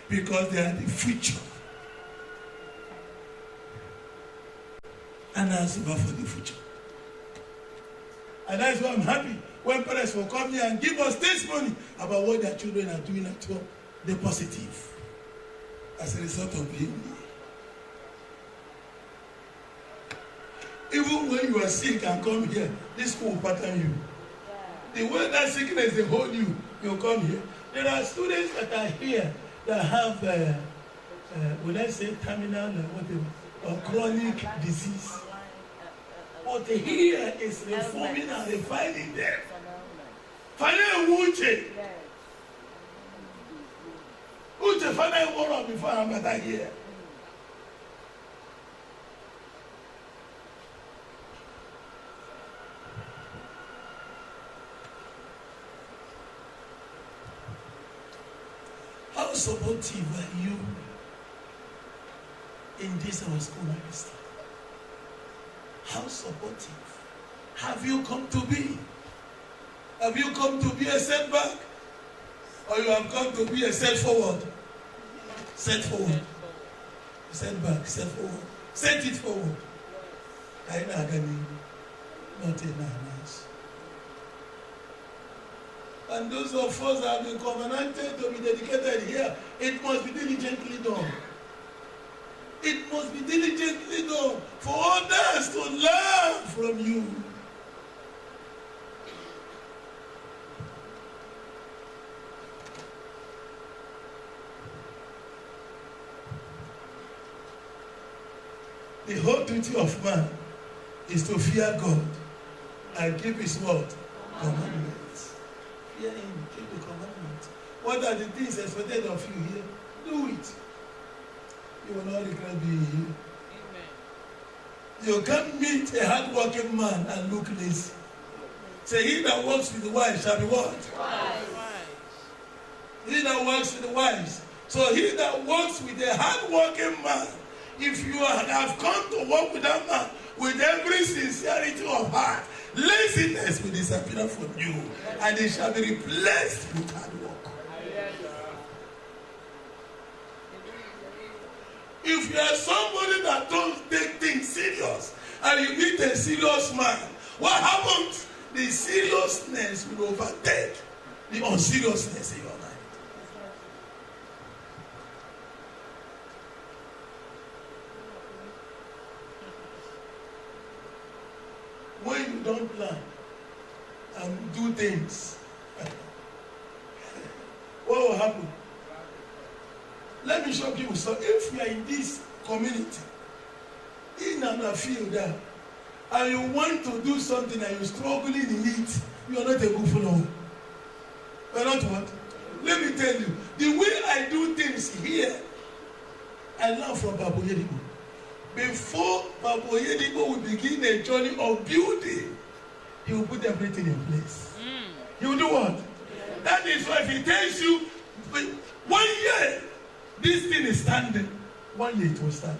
because they are the future. And ask God for the future. And that's why I'm happy when parents will come here and give us testimony about what their children are doing at home. They're positive as a result of being here. Even when you are sick and come here, this school will pattern you. The way that sickness they hold you, you come here. There are students that are here that have, would I say terminal or chronic disease. But here is reforming and refining them. Finally, Uche finally wore up before I'm better here. How supportive are you in this our school ministry? How supportive have you come to be? Have you come to be a setback? Or you have come to be a set forward? Set forward. Set back, set forward. Set it forward. Not enough. And those of us that have been covenanted to be dedicated here, it must be diligently done. It must be diligently done for others to learn from you. The whole duty of man is to fear God and keep his word, commandments. Fear him, keep the commandments. What are the things expected of you here? Do it. You will not regret being here. Amen. You can't meet a hard-working man and look lazy. Say, he that works with the wise shall be what? Wise. He that works with the wise. So he that works with a hard-working man, if you have come to work with that man with every sincerity of heart, laziness will disappear from you, and it shall be replaced with hard work. If you are somebody that don't take things serious and you meet a serious man, what happens? The seriousness will overtake the unseriousness in your mind. When you don't plan and do things, what will happen? Let me show you. So if you are in this community, in and field there, and you want to do something and you're struggling in it, you are not a good follower. You are not what? Let me tell you, the way I do things here, I learn from Babu Yedibo. Before Babu Yedibo will begin a journey of building, he will put everything in place. He will do what? Yeah. That is why if he tells you 1 year, this thing is standing, 1 year it will stand.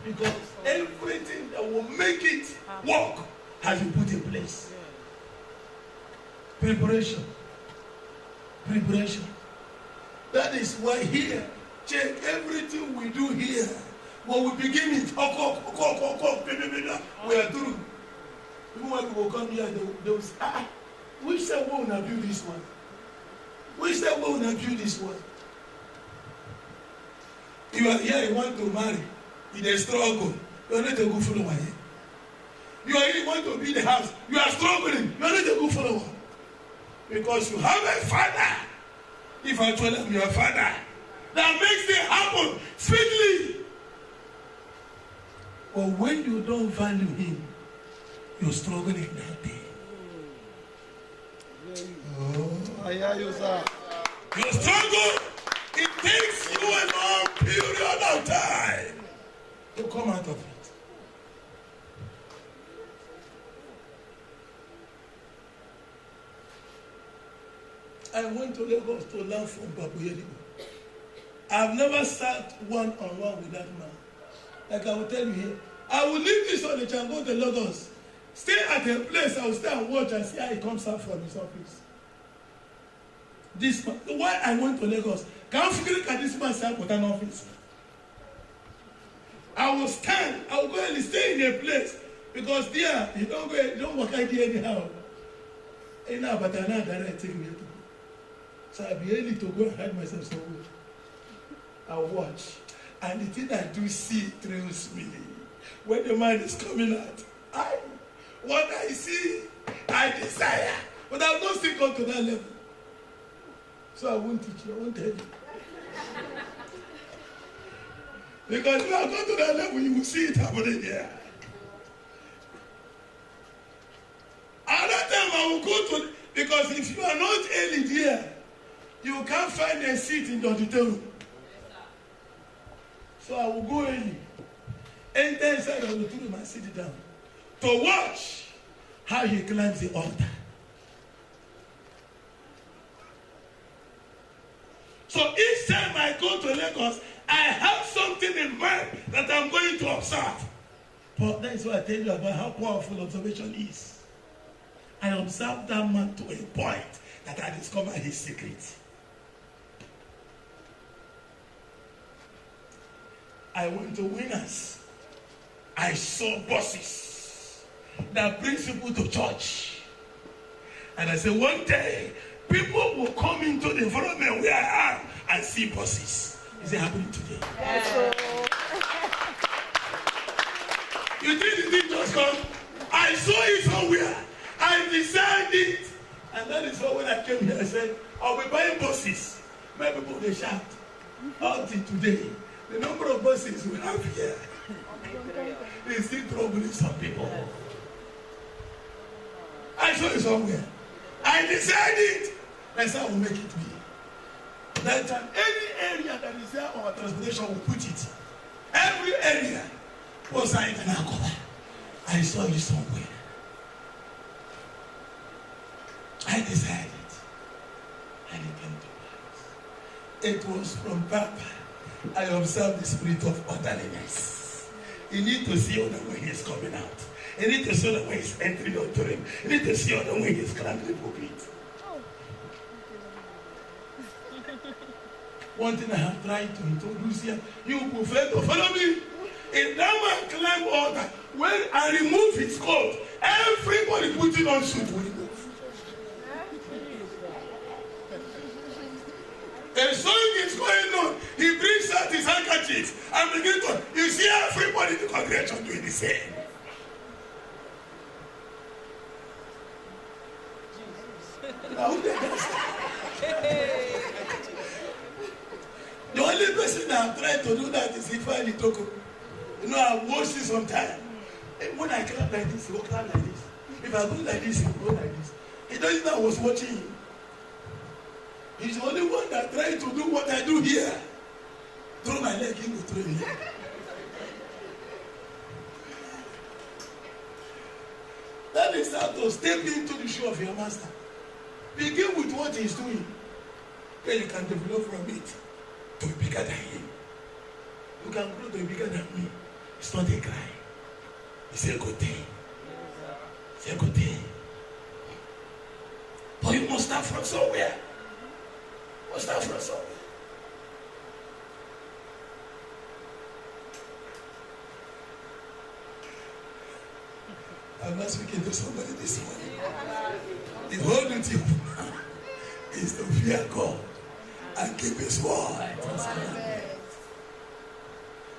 Because everything that will make it work has been put in place. Preparation. Preparation. That is why here, check everything we do here. When we begin it, we are through. Even when people come here, they will say, which say we will not build this one? Which say we will not build this one? You are here, you want to marry. In a struggle, you are not a good follower here. You are here, you want to build a house. You are struggling, you are not a good follower. Because you have a father. If I told them you are a father, that makes it happen speedily. But when you don't value him, you're struggling that day. Oh, I hear you, sir. Your struggle, it takes you a long period of time to come out of it. I went to Lagos to learn from Babu Yedibo. I've never sat one-on-one with that man. Like I will tell you here, I will leave this on the and go to Lagos. Stay at a place, I will stay and watch and see how he comes out from his office. This man, why I went to Lagos, Can't figure out this man stand for an office. I will stand. I will go and stay in a place because there you don't work out there anyhow. But I know that I take me to go. So I'll be able to go and hide myself somewhere. I'll watch. And the thing I do see thrills me. When the man is coming out, what I see, I desire. But I will not still come to that level. So I won't teach you, I won't tell you. Because if I go to that level, you will see it happening here. Another time I will go to, because if you are not early there, you can't find a seat in the auditorium. So I will go early. Enter inside the auditorium and sit down to watch how he climbs the altar. So each time I go to Lagos, I have something in mind that I'm going to observe. But that is why I tell you about how powerful observation is. I observed that man to a point that I discovered his secret. I went to Winners. I saw buses that bring people to church. And I said, one day, people will come into the environment where I am and see buses. Is it happening today? Yes. You think it didn't just come? I saw it somewhere. I decided. And that is why when I came here, I said, I'll be buying buses. My people, they shout. Until today, the number of buses we have here is still troubling some people. I saw it somewhere. I decided. I said, I will make it be. That any area that is there on transportation will put it. Every area was I can cover. I saw it somewhere. I decided. And it came to pass. It was from Papa. I observed the spirit of orderliness. You need to see all the way he's coming out. You need to see all the way he's entering the auditorium. You need to see all the way he's climbing the pulpit. One thing I have tried to introduce here, you prefer to follow me. If that man climb altar, when I remove his coat, everybody putting on suit will remove. A song is going on. He brings out his handkerchief and begins to. You see everybody in the congregation doing the same. The only person that I'm trying to do that is Ifeanyi Toko. You know, I watch this sometime. When I clap like this, he will clap like this. If I go like this, he will go like this. He doesn't know I was watching him. He's the only one that tried to do what I do here. Throw my leg, he will throw me. That is how to step into the shoe of your master. Begin with what he's doing. Then you can develop from it to be bigger than him. You can grow to be bigger than me. It's not a cry. It's a good thing. It's a good thing. But you must start from somewhere. You must start from somewhere. I'm not speaking to somebody this morning. The whole duty of man is to fear God and keep his word.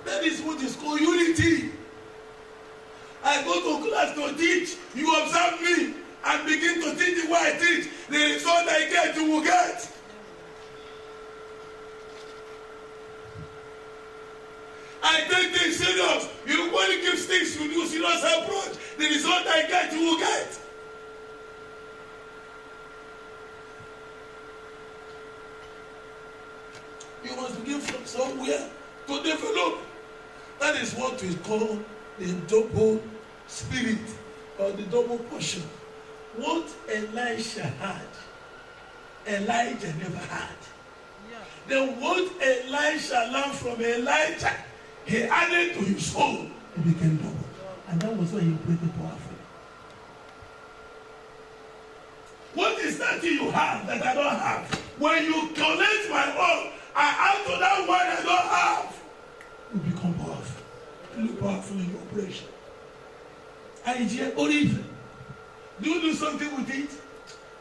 That is what is called unity. I go to class to teach. You observe me and begin to teach the way I teach. The result I get, you will get. I take things serious. You only give things to do serious approach. The result I get, you will get. You must begin from somewhere to develop. That is what we call the double spirit or the double portion. What Elisha had, Elijah never had. Then what Elisha learned from Elijah, he added to his own. It became double. And that was why he operated powerfully. What is that thing you have that I don't have? When you collect my own I add to that one I don't have. You become powerful. You look powerful in your operation. And it's or even. Do you do something with it?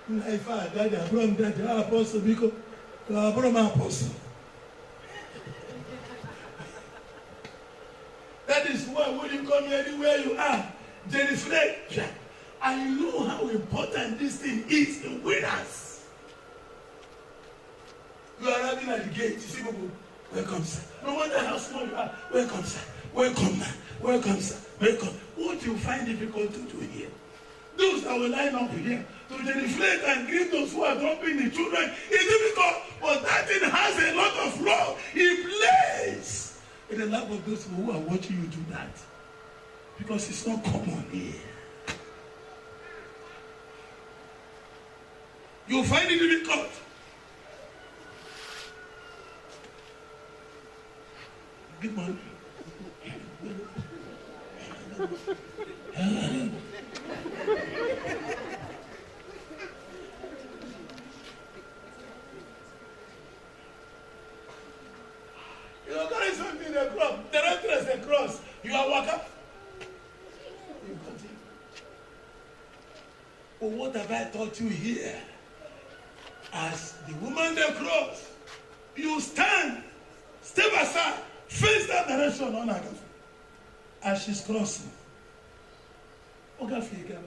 My father, daddy, Abraham, daddy, Apostle, because Abraham, Apostle. That is why when you come here, anywhere you are, there is reflect. And you know how important this thing is in winners. You are arriving at the gate, you see people, welcome, sir. No matter how small you are, welcome, sir. Welcome, man. Welcome, sir. Welcome. What you find difficult to do here? Those that will line up here to genuflect and greet those who are dropping the children is difficult, but that thing has a lot of love. It plays in the love of those who are watching you do that. Because it's not common here. You find it difficult. Good morning. You are carrying something across. The entrance across. You are walking. You continue. But what have I taught you here? As the woman the cross, you stand, step aside, face that direction on Agafi. As she's crossing. Agafi,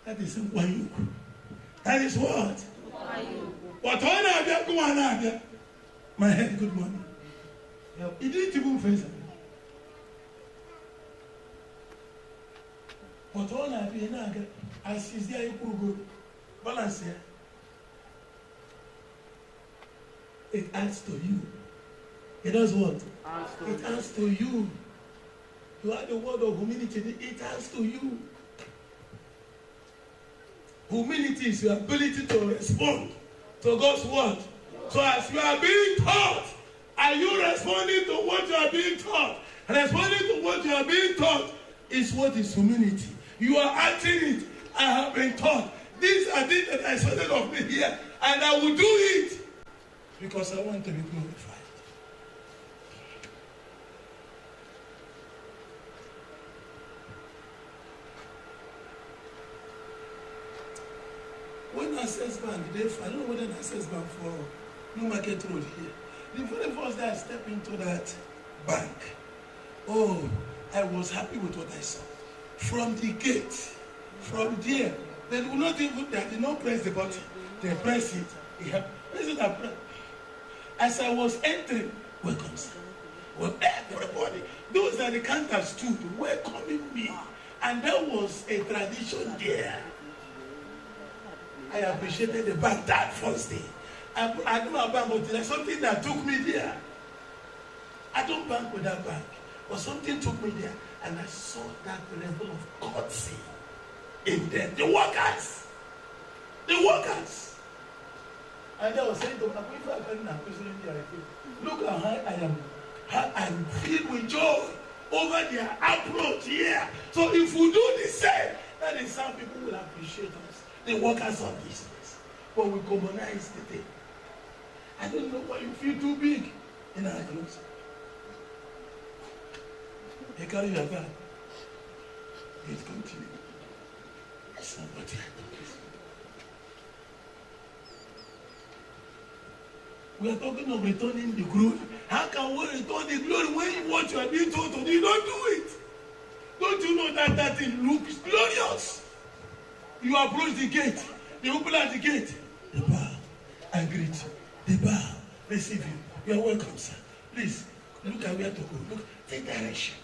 that is one. That is what? What on my head, good morning. He didn't even face it. But on as she's there, you could go balance here. It adds to you. It does what? It adds to you. You are the word of humility. It adds to you. Humility is your ability to respond to God's word. So as you are being taught, are you responding to what you are being taught? Responding to what you are being taught is what is humility. You are acting it. I have been taught. These are things that I expected of me here, and I will do it. Because I want to be glorified. When Access Bank, I don't know whether Access Bank for New Market Road here. The very first day I stepped into that bank, oh, I was happy with what I saw. From the gate, from there, they did not even, they did not press the button. They press it. Press it and press. As I was entering, welcome, sir. Well, everybody, those at the counter stood welcoming me. And there was a tradition there. I appreciated the bank that first day. I know about bank, but there's something that took me there. I don't bank with that bank, but something took me there. And I saw that level of courtesy in them. The workers. And I was saying to my look at how I am. How I'm filled with joy over their approach here. So if we do the same, that is how people will appreciate us. The workers of business. But we commonize the thing. I don't know why you feel too big in our clothes. They carry your bag. It continues. Somebody. We are talking of returning the glory. How can we return the glory when what you are being told to do? You don't do it. Don't you know that that thing looks glorious? You approach the gate. The people at the gate. They bow and greet you. They bow, receive you. You are welcome, sir. Please, look at where to go. Look, take direction.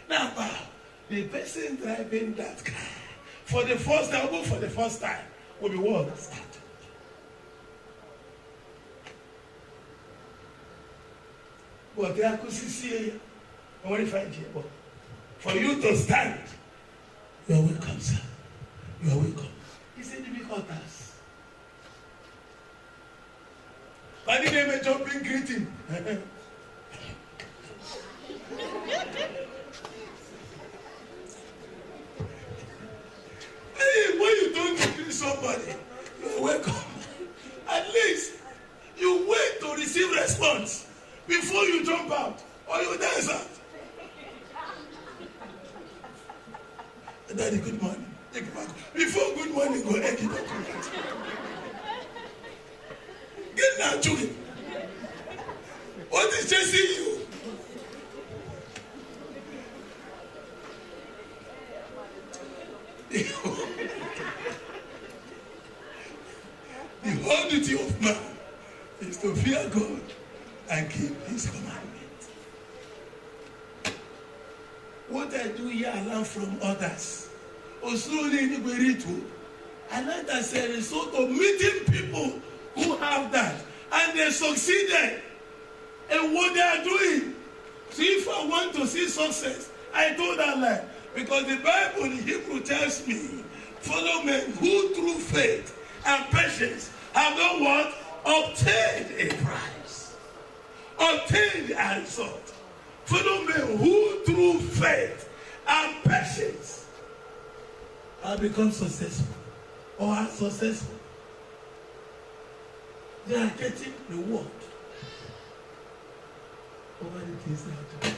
Now bow. The person driving that car for the first time will be what? Started. But they are here. I want to find you. For you to stand, you are welcome, sir. You are welcome. It's a difficult task. But the name is jumping greeting. somebody, you are welcome. At least you wait to receive response before you jump out or you dance out. Daddy, good morning. Take it back. Before good morning, go egg it up. Get now, children. What is chasing you? The whole duty of man is to fear God and keep his commandments. What I do here, I learn from others. Also, I learned as a result of meeting people who have that and they succeeded in what they are doing. So if I want to see success, I told that lie. Because the Bible in Hebrew tells me, follow men who through faith and patience have done what? Obtained a prize. Obtained a result. Follow men who through faith and patience have become successful or are successful. They are getting reward over the things they are doing.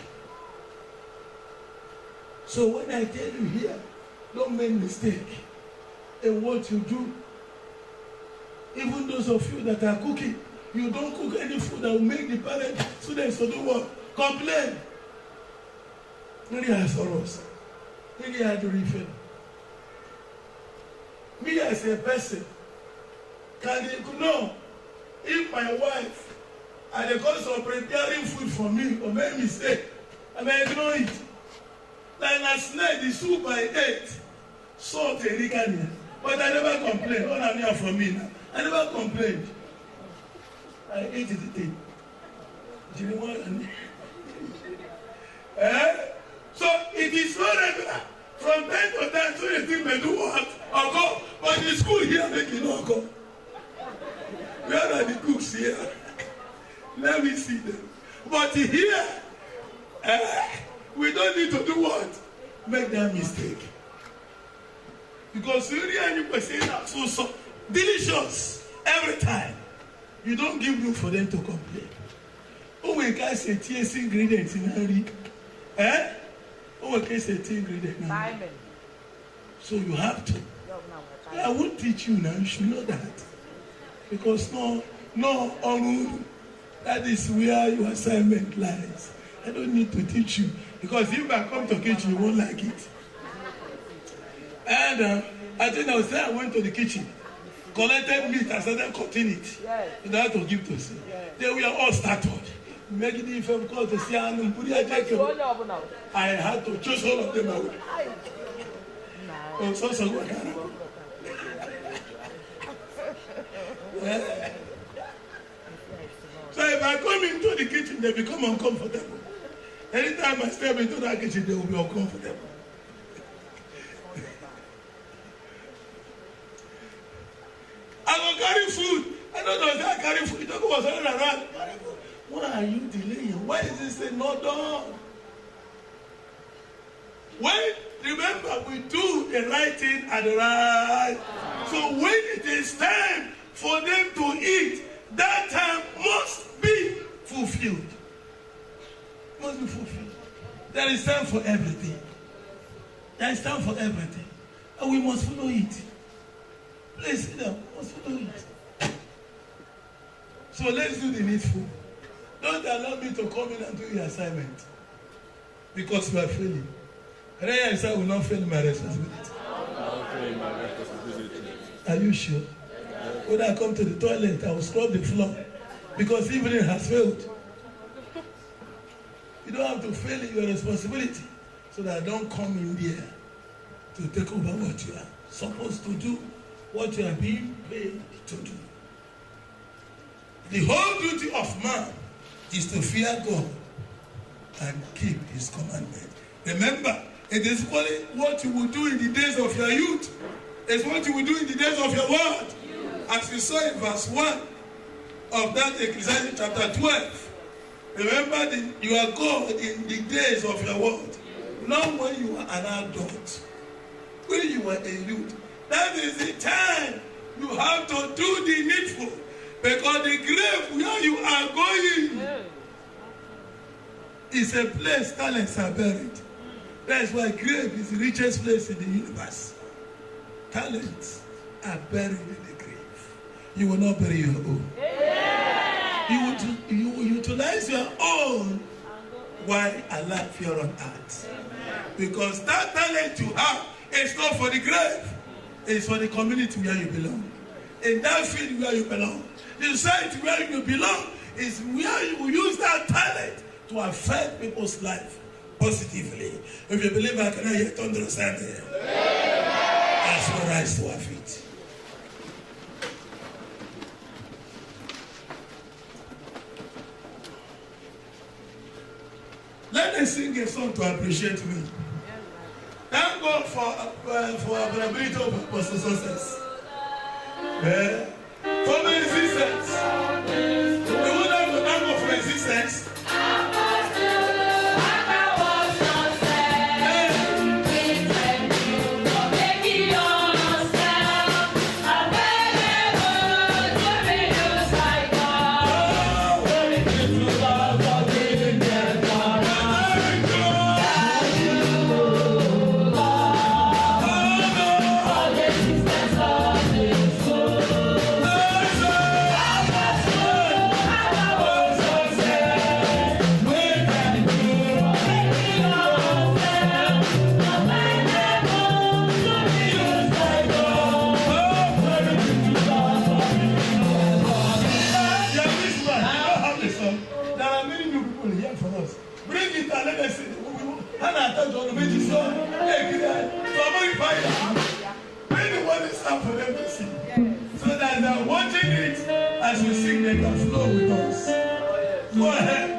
So when I tell you here, don't make mistake in what you do. Even those of you that are cooking, you don't cook any food that will make the parents, students to do what? Complain. Really are sorrows. Really are to refill. Me as a person, can you know if my wife, at the cost of preparing food for me, or make mistake, I may ignore it. Like last night, the soup I ate, salt and ricanina. But I never complained. All I'm here from me now. I never complained. I ate the thing. Do you want So it is so regular. From time to time, so the thing may do what? Or go. But the school here make it not go. Where are the cooks here? Let me see them. But here, we don't need to do what? Make that mistake. Because really any person is so delicious every time. You don't give room for them to complain. Oh, we can't say TS ingredients in hurry. Oh, we can't say T ingredients. So you have to. I won't teach you now. You should know that. Because that is where your assignment lies. I don't need to teach you. Because if I come to kitchen, you won't like it. And I think I was there, I went to the kitchen, collected meat, and started cutting it. In order to give to see. Then we are all started. Making it difficult to see, I had to choose all of them away. Oh, so if I come into the kitchen, they become uncomfortable. Anytime I step into that kitchen, they will be uncomfortable. I will carry food. I don't know if I carry food. You talk about something around. Why are you delaying? Why is this thing not done? When, remember, we do the right thing at the right time. So when it is time for them to eat, that time must be fulfilled. Must be fulfilled. There is time for everything. There is time for everything. And we must follow it. Please sit down. We must follow it. So let's do the needful. Don't allow me to come in and do your assignment. Because you are failing. And I will not fail my responsibility. Are you sure? When I come to the toilet, I will scrub the floor. Because evening has failed. You don't have to fail in your responsibility. So that I don't come in there to take over what you are supposed to do. What you are being paid to do. The whole duty of man is to fear God and keep his commandment. Remember, it is only what you will do in the days of your youth. It's what you will do in the days of your world. As we saw in verse 1 of that Ecclesiastes chapter 12. Remember, you are God in the days of your world. Not when you are an adult. When you are a youth. That is the time you have to do the needful. Because the grave where you are going is a place talents are buried. That's why grave is the richest place in the universe. Talents are buried in the grave. You will not bury your own. You will utilize your own while alive here on earth. Because that talent you have is not for the grave. It's for the community where you belong. In that field where you belong. The society where you belong is where you will use that talent to affect people's life positively. If you believe I can hear to understand it. As we rise to our feet. Let us sing a song to appreciate me. Thank God for availability of Apostle Success. For my resistance. We would have to thank God for resistance. So that they're watching it as we sing, they can flow with us. Go ahead.